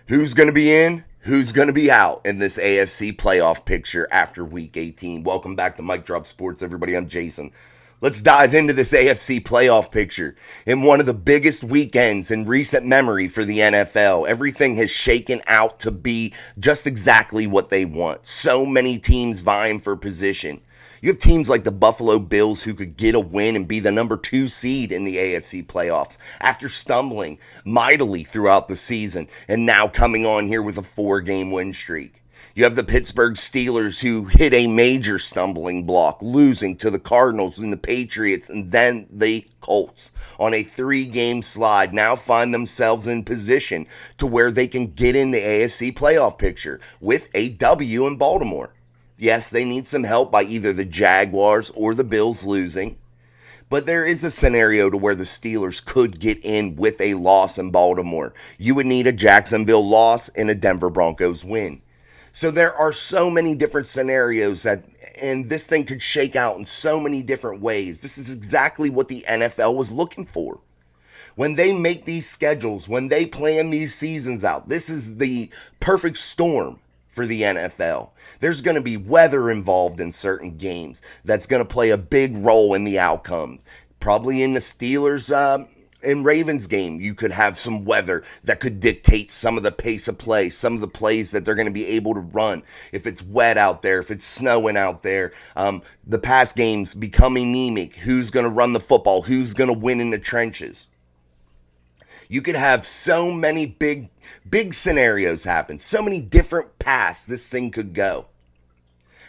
Who's going to be in? Who's going to be out in this AFC playoff picture after Week 18? Welcome back to Mic Drop Sports, everybody. I'm Jason. Let's dive into this AFC playoff picture. In one of the biggest weekends in recent memory for the NFL, everything has shaken out to be just exactly what they want. So many teams vying for position. You have teams like the Buffalo Bills who could get a win and be the number 2 seed in the AFC playoffs after stumbling mightily throughout the season and now coming on here with a 4-game win streak. You have the Pittsburgh Steelers who hit a major stumbling block, losing to the Cardinals and the Patriots and then the Colts on a 3-game slide, now find themselves in position to where they can get in the AFC playoff picture with a W in Baltimore. Yes, they need some help by either the Jaguars or the Bills losing. But there is a scenario to where the Steelers could get in with a loss in Baltimore. You would need a Jacksonville loss and a Denver Broncos win. So there are so many different scenarios and this thing could shake out in so many different ways. This is exactly what the NFL was looking for. When they make these schedules, when they plan these seasons out, this is the perfect storm for the NFL. There's going to be weather involved in certain games that's going to play a big role in the outcome. Probably in the Steelers and Ravens game, you could have some weather that could dictate some of the pace of play, some of the plays that they're going to be able to run. If it's wet out there, if it's snowing out there, the pass games become anemic. Who's going to run the football? Who's going to win in the trenches? You could have so many big scenarios happen, so many different paths this thing could go.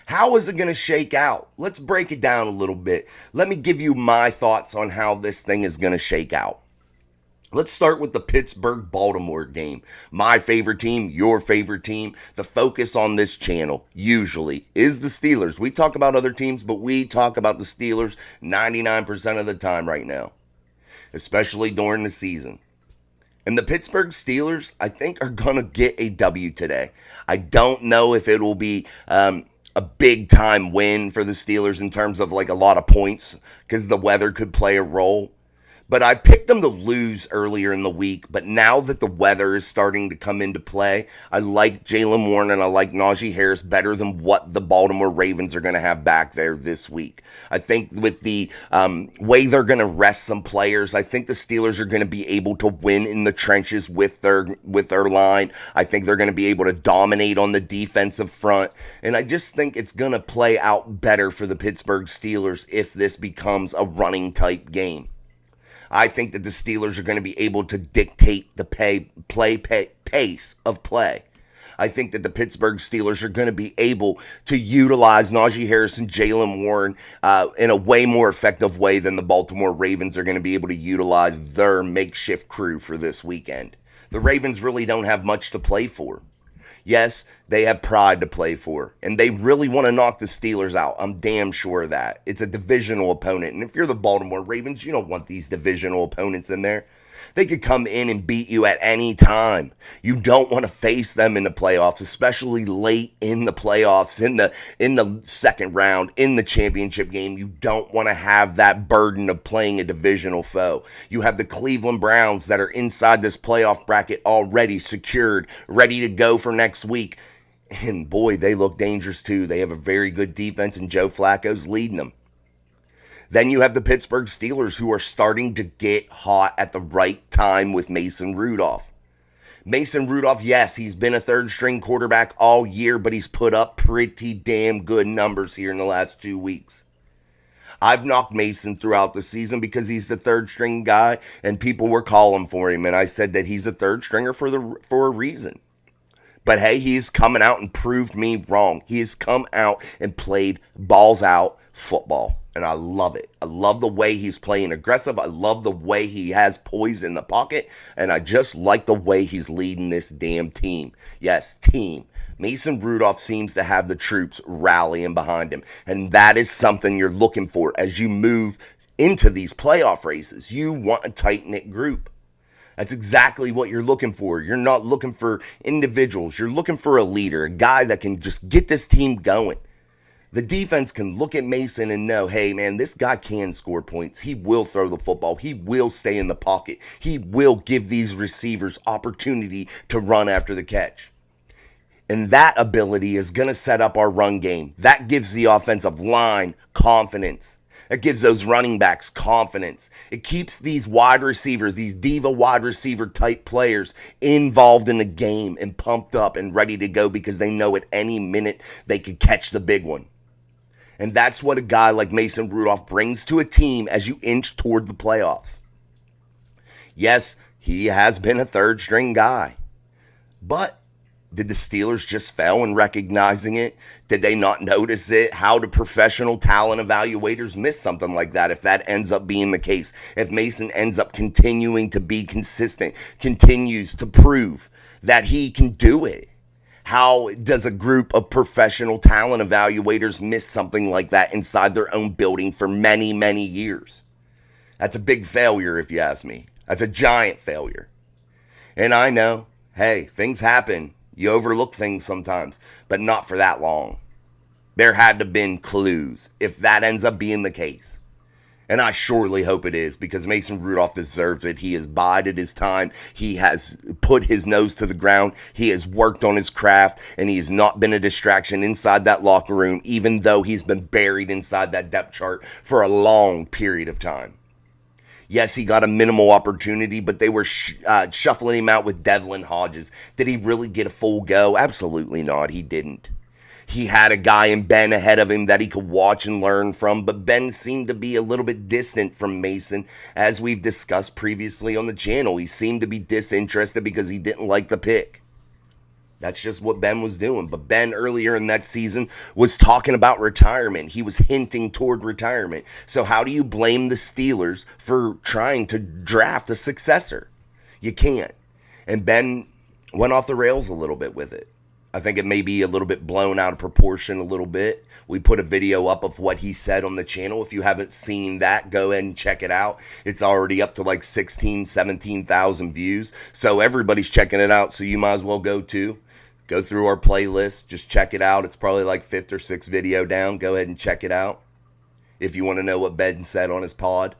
How is it going to shake out? Let's break it down a little bit. Let me give you my thoughts on how this thing is going to shake out. Let's start with the Pittsburgh-Baltimore game. My favorite team, your favorite team. The focus on this channel usually is the Steelers. We talk about other teams, but we talk about the Steelers 99% of the time right now, especially during the season. And the Pittsburgh Steelers, I think, are going to get a W today. I don't know if it will be a big-time win for the Steelers in terms of like a lot of points because the weather could play a role. But I picked them to lose earlier in the week. But now that the weather is starting to come into play, I like Jaylen Warren and I like Najee Harris better than what the Baltimore Ravens are going to have back there this week. I think with the way they're going to rest some players, I think the Steelers are going to be able to win in the trenches with their line. I think they're going to be able to dominate on the defensive front. And I just think it's going to play out better for the Pittsburgh Steelers if this becomes a running type game. I think that the Steelers are going to be able to dictate the pace of play. I think that the Pittsburgh Steelers are going to be able to utilize Najee Harris and Jaylen Warren in a way more effective way than the Baltimore Ravens are going to be able to utilize their makeshift crew for this weekend. The Ravens really don't have much to play for. Yes, they have pride to play for, and they really want to knock the Steelers out. I'm damn sure of that. It's a divisional opponent, and if you're the Baltimore Ravens, you don't want these divisional opponents in there. They could come in and beat you at any time. You don't want to face them in the playoffs, especially late in the playoffs, in the second round, in the championship game. You don't want to have that burden of playing a divisional foe. You have the Cleveland Browns that are inside this playoff bracket already secured, ready to go for next week. And boy, they look dangerous too. They have a very good defense, and Joe Flacco's leading them. Then you have the Pittsburgh Steelers who are starting to get hot at the right time with Mason Rudolph. Mason Rudolph, yes, he's been a third-string quarterback all year, but he's put up pretty damn good numbers here in the last 2 weeks. I've knocked Mason throughout the season because he's the third-string guy, and people were calling for him, and I said that he's a third-stringer for a reason. But hey, he's coming out and proved me wrong. He has come out and played balls-out football. And I love it. I love the way he's playing aggressive. I love the way he has poise in the pocket. And I just like the way he's leading this damn team. Yes, team. Mason Rudolph seems to have the troops rallying behind him. And that is something you're looking for as you move into these playoff races. You want a tight-knit group. That's exactly what you're looking for. You're not looking for individuals. You're looking for a leader, a guy that can just get this team going. The defense can look at Mason and know, hey, man, this guy can score points. He will throw the football. He will stay in the pocket. He will give these receivers opportunity to run after the catch. And that ability is going to set up our run game. That gives the offensive line confidence. It gives those running backs confidence. It keeps these wide receivers, these diva wide receiver type players involved in the game and pumped up and ready to go because they know at any minute they could catch the big one. And that's what a guy like Mason Rudolph brings to a team as you inch toward the playoffs. Yes, he has been a third string guy, but did the Steelers just fail in recognizing it? Did they not notice it? How do professional talent evaluators miss something like that if that ends up being the case? If Mason ends up continuing to be consistent, continues to prove that he can do it? How does a group of professional talent evaluators miss something like that inside their own building for many, many years? That's a big failure if you ask me. That's a giant failure. And I know, hey, things happen. You overlook things sometimes, but not for that long. There had to have been clues if that ends up being the case. And I surely hope it is because Mason Rudolph deserves it. He has bided his time. He has put his nose to the ground. He has worked on his craft, and he has not been a distraction inside that locker room, even though he's been buried inside that depth chart for a long period of time. Yes, he got a minimal opportunity, but they were shuffling him out with Devlin Hodges. Did he really get a full go? Absolutely not. He didn't. He had a guy in Ben ahead of him that he could watch and learn from, but Ben seemed to be a little bit distant from Mason, as we've discussed previously on the channel. He seemed to be disinterested because he didn't like the pick. That's just what Ben was doing. But Ben earlier in that season was talking about retirement. He was hinting toward retirement. So how do you blame the Steelers for trying to draft a successor? You can't. And Ben went off the rails a little bit with it. I think it may be a little bit blown out of proportion a little bit. We put a video up of what he said on the channel. If you haven't seen that, go ahead and check it out. It's already up to like 16, 17,000 views. So everybody's checking it out. So you might as well go too. Go through our playlist. Just check it out. It's probably like fifth or sixth video down. Go ahead and check it out if you want to know what Ben said on his pod.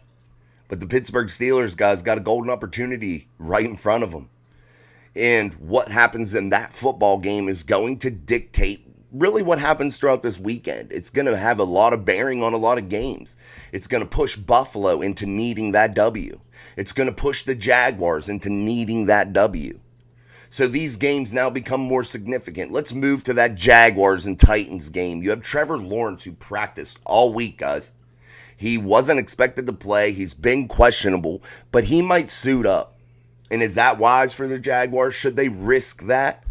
But the Pittsburgh Steelers, guys, got a golden opportunity right in front of them. And what happens in that football game is going to dictate really what happens throughout this weekend. It's going to have a lot of bearing on a lot of games. It's going to push Buffalo into needing that W. It's going to push the Jaguars into needing that W. So these games now become more significant. Let's move to that Jaguars and Titans game. You have Trevor Lawrence, who practiced all week, guys. He wasn't expected to play. He's been questionable, but he might suit up. And is that wise for the Jaguars? Should they risk that?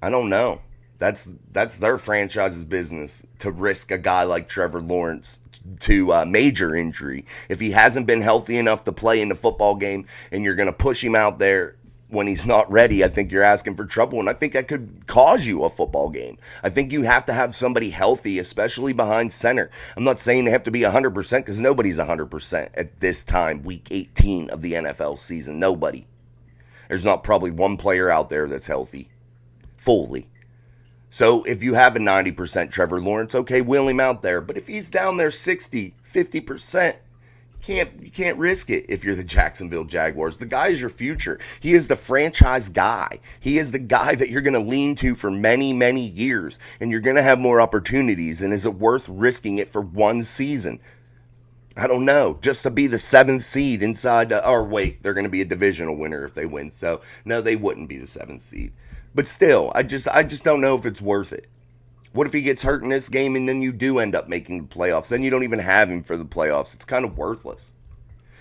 I don't know. That's their franchise's business to risk a guy like Trevor Lawrence to major injury. If he hasn't been healthy enough to play in the football game and you're going to push him out there when he's not ready, I think you're asking for trouble, and I think that could cause you a football game. I think you have to have somebody healthy, especially behind center. I'm not saying they have to be 100% because nobody's 100% at this time, week 18 of the NFL season. Nobody. There's not probably one player out there that's healthy fully. So if you have a 90% Trevor Lawrence, okay, wheel him out there. But if he's down there 60, 50%, you can't risk it if you're the Jacksonville Jaguars. The guy is your future. He is the franchise guy. He is the guy that you're going to lean to for many, many years, and you're going to have more opportunities. And is it worth risking it for one season? I don't know. Just to be the 7th seed inside, or wait, they're going to be a divisional winner if they win. So no, they wouldn't be the 7th seed. But still, I just don't know if it's worth it. What if he gets hurt in this game and then you do end up making the playoffs? Then you don't even have him for the playoffs. It's kind of worthless.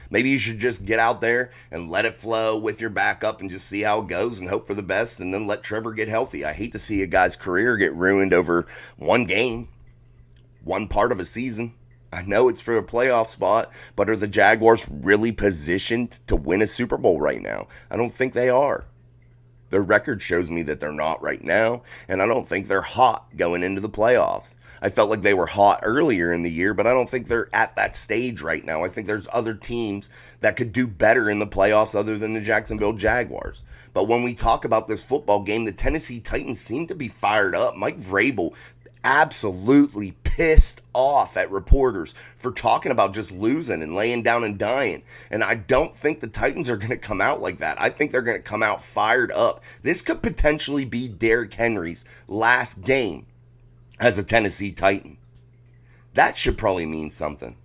Maybe you should just get out there and let it flow with your backup and just see how it goes and hope for the best and then let Trevor get healthy. I hate to see a guy's career get ruined over one game, one part of a season. I know it's for a playoff spot, but are the Jaguars really positioned to win a Super Bowl right now? I don't think they are. Their record shows me that they're not right now, and I don't think they're hot going into the playoffs. I felt like they were hot earlier in the year, but I don't think they're at that stage right now. I think there's other teams that could do better in the playoffs other than the Jacksonville Jaguars. But when we talk about this football game, the Tennessee Titans seem to be fired up. Mike Vrabel absolutely pissed off at reporters for talking about just losing and laying down and dying. And I don't think the Titans are going to come out like that. I think they're going to come out fired up. This could potentially be Derrick Henry's last game as a Tennessee Titan. That should probably mean something.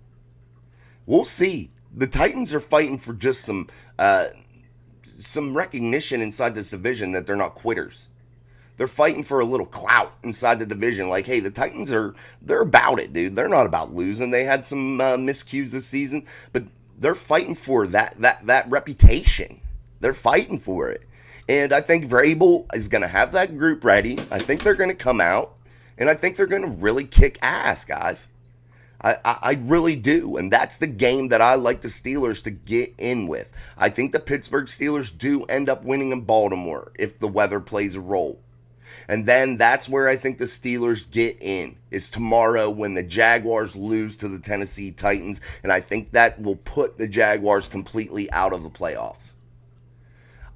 We'll see. The Titans are fighting for just some recognition inside this division that they're not quitters. They're fighting for a little clout inside the division. Like, hey, the Titans they're about it, dude. They're not about losing. They had some miscues this season, but they're fighting for that reputation. They're fighting for it. And I think Vrabel is going to have that group ready. I think they're going to come out, and I think they're going to really kick ass, guys. I really do. And that's the game that I like the Steelers to get in with. I think the Pittsburgh Steelers do end up winning in Baltimore if the weather plays a role. And then that's where I think the Steelers get in, is tomorrow when the Jaguars lose to the Tennessee Titans. And I think that will put the Jaguars completely out of the playoffs.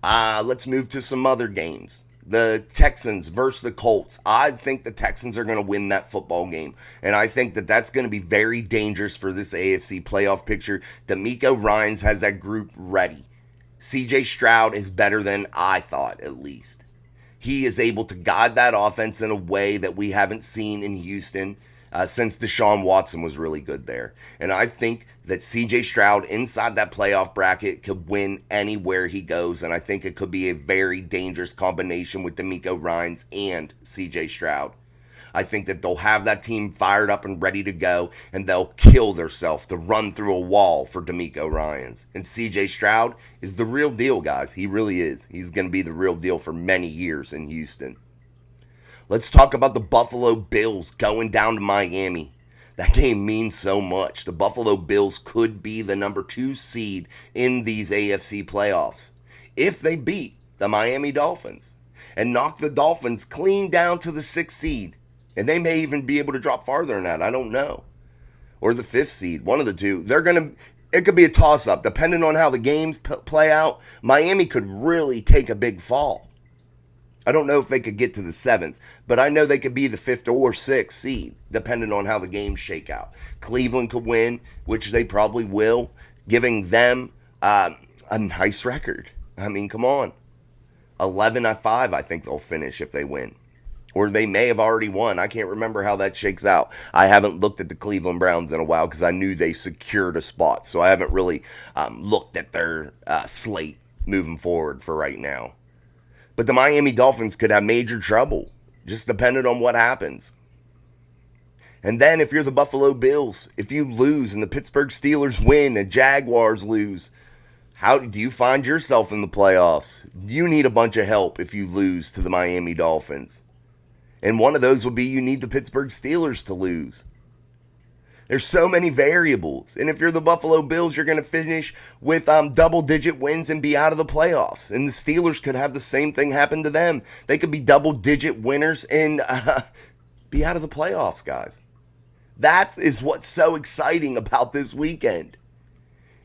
Let's move to some other games. The Texans versus the Colts. I think the Texans are going to win that football game. And I think that that's going to be very dangerous for this AFC playoff picture. D'Amico Ryans has that group ready. CJ Stroud is better than I thought, at least. He is able to guide that offense in a way that we haven't seen in Houston since Deshaun Watson was really good there. And I think that CJ Stroud inside that playoff bracket could win anywhere he goes. And I think it could be a very dangerous combination with D'Amico Ryans and CJ Stroud. I think that they'll have that team fired up and ready to go, and they'll kill themselves to run through a wall for D'Amico Ryans. And CJ Stroud is the real deal, guys. He really is. He's going to be the real deal for many years in Houston. Let's talk about the Buffalo Bills going down to Miami. That game means so much. The Buffalo Bills could be the number 2 seed in these AFC playoffs if they beat the Miami Dolphins and knock the Dolphins clean down to the 6th seed. And they may even be able to drop farther than that. I don't know. Or the 5th seed, one of the two. It could be a toss-up. Depending on how the games play out, Miami could really take a big fall. I don't know if they could get to the 7th, but I know they could be the 5th or 6th seed, depending on how the games shake out. Cleveland could win, which they probably will, giving them a nice record. I mean, come on. 11-5, I think they'll finish if they win. Or they may have already won. I can't remember how that shakes out. I haven't looked at the Cleveland Browns in a while because I knew they secured a spot. So I haven't really looked at their slate moving forward for right now. But the Miami Dolphins could have major trouble, just depending on what happens. And then if you're the Buffalo Bills, if you lose and the Pittsburgh Steelers win and Jaguars lose, how do you find yourself in the playoffs? You need a bunch of help if you lose to the Miami Dolphins. And one of those would be you need the Pittsburgh Steelers to lose. There's so many variables. And if you're the Buffalo Bills, you're going to finish with double-digit wins and be out of the playoffs. And the Steelers could have the same thing happen to them. They could be double-digit winners and be out of the playoffs, guys. That is what's so exciting about this weekend.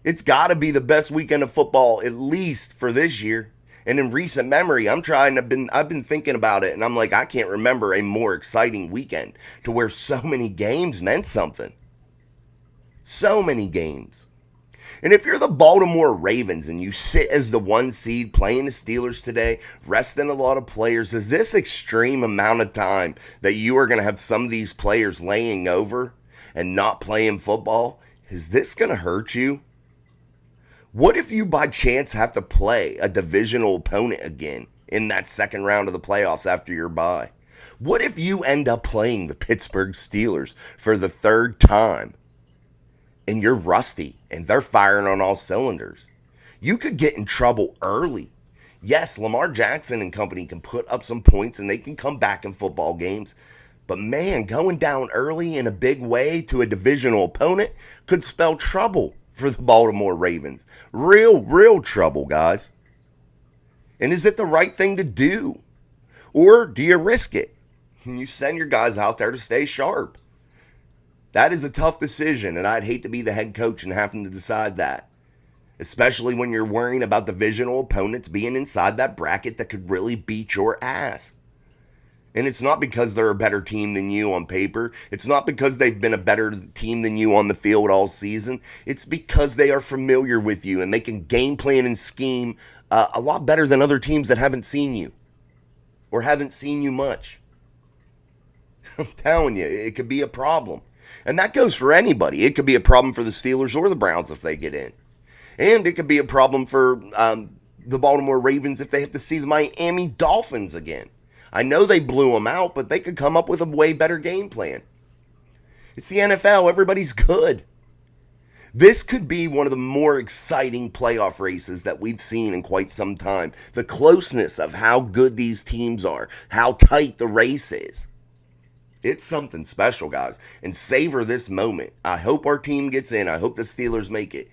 It's got to be the best weekend of football, at least for this year. And in recent memory, I've been thinking about it, and I'm like, I can't remember a more exciting weekend to where so many games meant something. So many games. And if you're the Baltimore Ravens and you sit as the 1 seed playing the Steelers today, resting a lot of players, is this extreme amount of time that you are going to have some of these players laying over and not playing football? Is this going to hurt you? What if you by chance have to play a divisional opponent again in that second round of the playoffs after your bye? What if you end up playing the Pittsburgh Steelers for the 3rd time and you're rusty and they're firing on all cylinders? You could get in trouble early. Yes, Lamar Jackson and company can put up some points and they can come back in football games. But man, going down early in a big way to a divisional opponent could spell trouble for the Baltimore Ravens. Real trouble, guys. And is it the right thing to do? Or do you risk it? And you send your guys out there to stay sharp. That is a tough decision, and I'd hate to be the head coach and having to decide that. Especially when you're worrying about divisional opponents being inside that bracket that could really beat your ass. And it's not because they're a better team than you on paper. It's not because they've been a better team than you on the field all season. It's because they are familiar with you and they can game plan and scheme a lot better than other teams that haven't seen you or haven't seen you much. I'm telling you, it could be a problem. And that goes for anybody. It could be a problem for the Steelers or the Browns if they get in. And it could be a problem for the Baltimore Ravens if they have to see the Miami Dolphins again. I know they blew them out, but they could come up with a way better game plan. It's the NFL. Everybody's good. This could be one of the more exciting playoff races that we've seen in quite some time. The closeness of how good these teams are, how tight the race is. It's something special, guys. And savor this moment. I hope our team gets in. I hope the Steelers make it.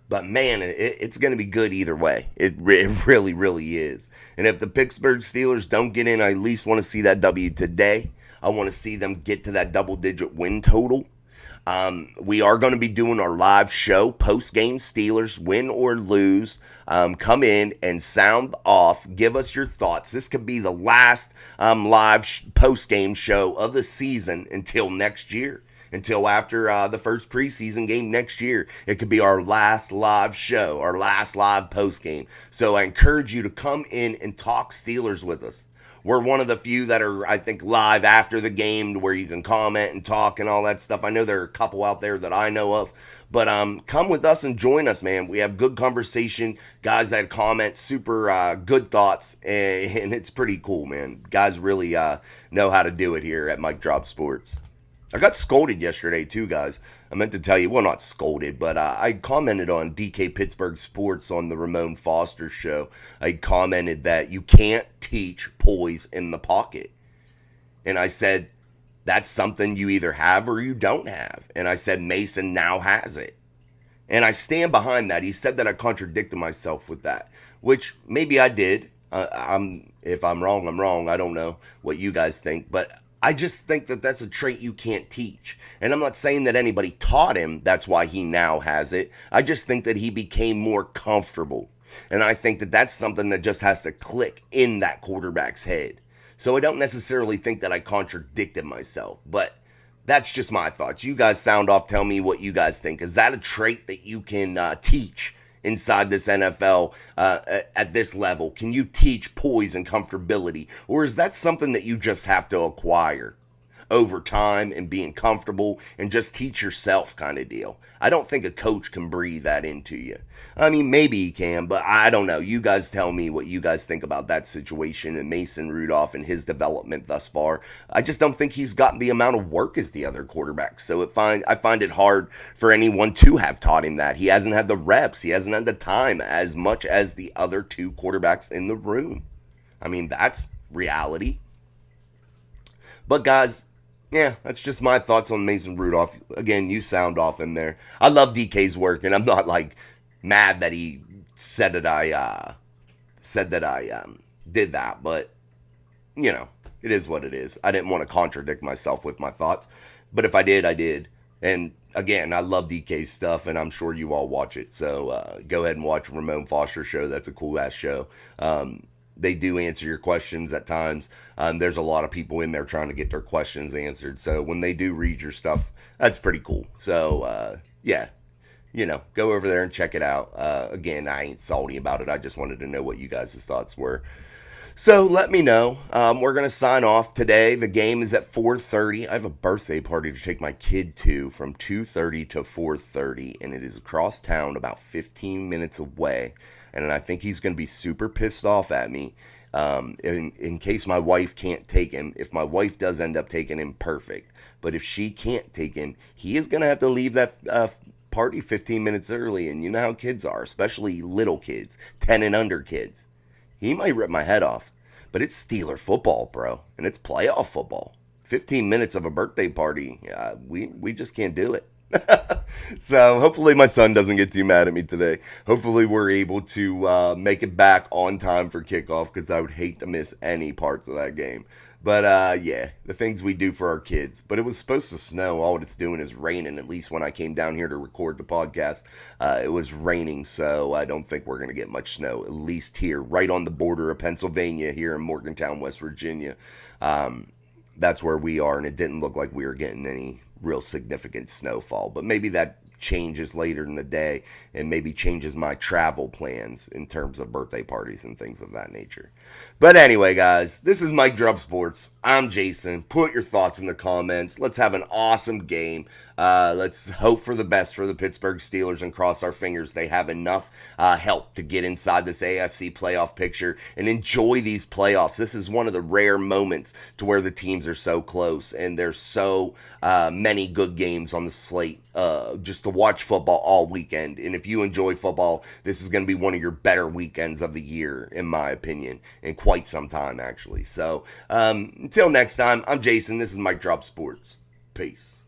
But man, it's going to be good either way. It really, really is. And if the Pittsburgh Steelers don't get in, I at least want to see that W today. I want to see them get to that double-digit win total. We are going to be doing our live show, post-game Steelers, win or lose. Come in and sound off. Give us your thoughts. This could be the last live post-game show of the season until next year. Until after the first preseason game next year. It could be our last live show, our last live post game. So I encourage you to come in and talk Steelers with us. We're one of the few that are, I think, live after the game where you can comment and talk and all that stuff. I know there are a couple out there that I know of. But come with us and join us, man. We have good conversation. Guys that comment, super good thoughts. And it's pretty cool, man. Guys really know how to do it here at Mike Drop Sports. I got scolded yesterday too, guys. I meant to tell you, well, not scolded, but I commented on DK Pittsburgh Sports on the Ramon Foster show. I commented that you can't teach poise in the pocket. And I said, that's something you either have or you don't have. And I said, Mason now has it. And I stand behind that. He said that I contradicted myself with that, which maybe I did. If I'm wrong, I'm wrong. I don't know what you guys think, but I just think that that's a trait you can't teach. And I'm not saying that anybody taught him. That's why he now has it. I just think that he became more comfortable. And I think that that's something that just has to click in that quarterback's head. So I don't necessarily think that I contradicted myself. But that's just my thoughts. You guys sound off. Tell me what you guys think. Is that a trait that you can teach inside this NFL at this level? Can you teach poise and comfortability? Or is that something that you just have to acquire over time and being comfortable and just teach yourself kind of deal? I don't think a coach can breathe that into you. I mean, maybe he can, but I don't know. You guys tell me what you guys think about that situation and Mason Rudolph and his development thus far. I just don't think he's gotten the amount of work as the other quarterbacks. So I find it hard for anyone to have taught him that. He hasn't had the reps. He hasn't had the time as much as the other two quarterbacks in the room. I mean, that's reality. But guys, yeah, that's just my thoughts on Mason Rudolph. Again, you sound off in there. I love DK's work, and I'm not like mad that he said that I did that, but you know, it is what it is. I didn't want to contradict myself with my thoughts, but if I did, I did. And again, I love DK's stuff, and I'm sure you all watch it. So go ahead and watch Ramon Foster's show. That's a cool ass show. They do answer your questions at times. There's a lot of people in there trying to get their questions answered. So when they do read your stuff, that's pretty cool. So, yeah, you know, go over there and check it out. Again, I ain't salty about it. I just wanted to know what you guys' thoughts were. So let me know. We're going to sign off today. The game is at 4:30. I have a birthday party to take my kid to from 2:30 to 4:30, and it is across town about 15 minutes away. And I think he's going to be super pissed off at me in case my wife can't take him. If my wife does end up taking him, perfect. But if she can't take him, he is going to have to leave that party 15 minutes early. And you know how kids are, especially little kids, 10 and under kids. He might rip my head off. But it's Steeler football, bro. And it's playoff football. 15 minutes of a birthday party, we just can't do it. So hopefully my son doesn't get too mad at me today. Hopefully we're able to make it back on time for kickoff, because I would hate to miss any parts of that game. But yeah, the things we do for our kids. But it was supposed to snow. All it's doing is raining. At least when I came down here to record the podcast, it was raining. So I don't think we're going to get much snow. At least here, right on the border of Pennsylvania, here in Morgantown, West Virginia. That's where we are, and it didn't look like we were getting any real significant snowfall. But maybe that changes later in the day and maybe changes my travel plans in terms of birthday parties and things of that nature. But anyway, guys, this is Mike Drub Sports. I'm Jason. Put your thoughts in the comments. Let's have an awesome game. Let's hope for the best for the Pittsburgh Steelers and cross our fingers they have enough help to get inside this AFC playoff picture and enjoy these playoffs. This is one of the rare moments to where the teams are so close and there's so many good games on the slate just to watch football all weekend. And if you enjoy football, this is going to be one of your better weekends of the year, in my opinion, in quite some time, actually. So until next time, I'm Jason. This is Mike Drop Sports. Peace.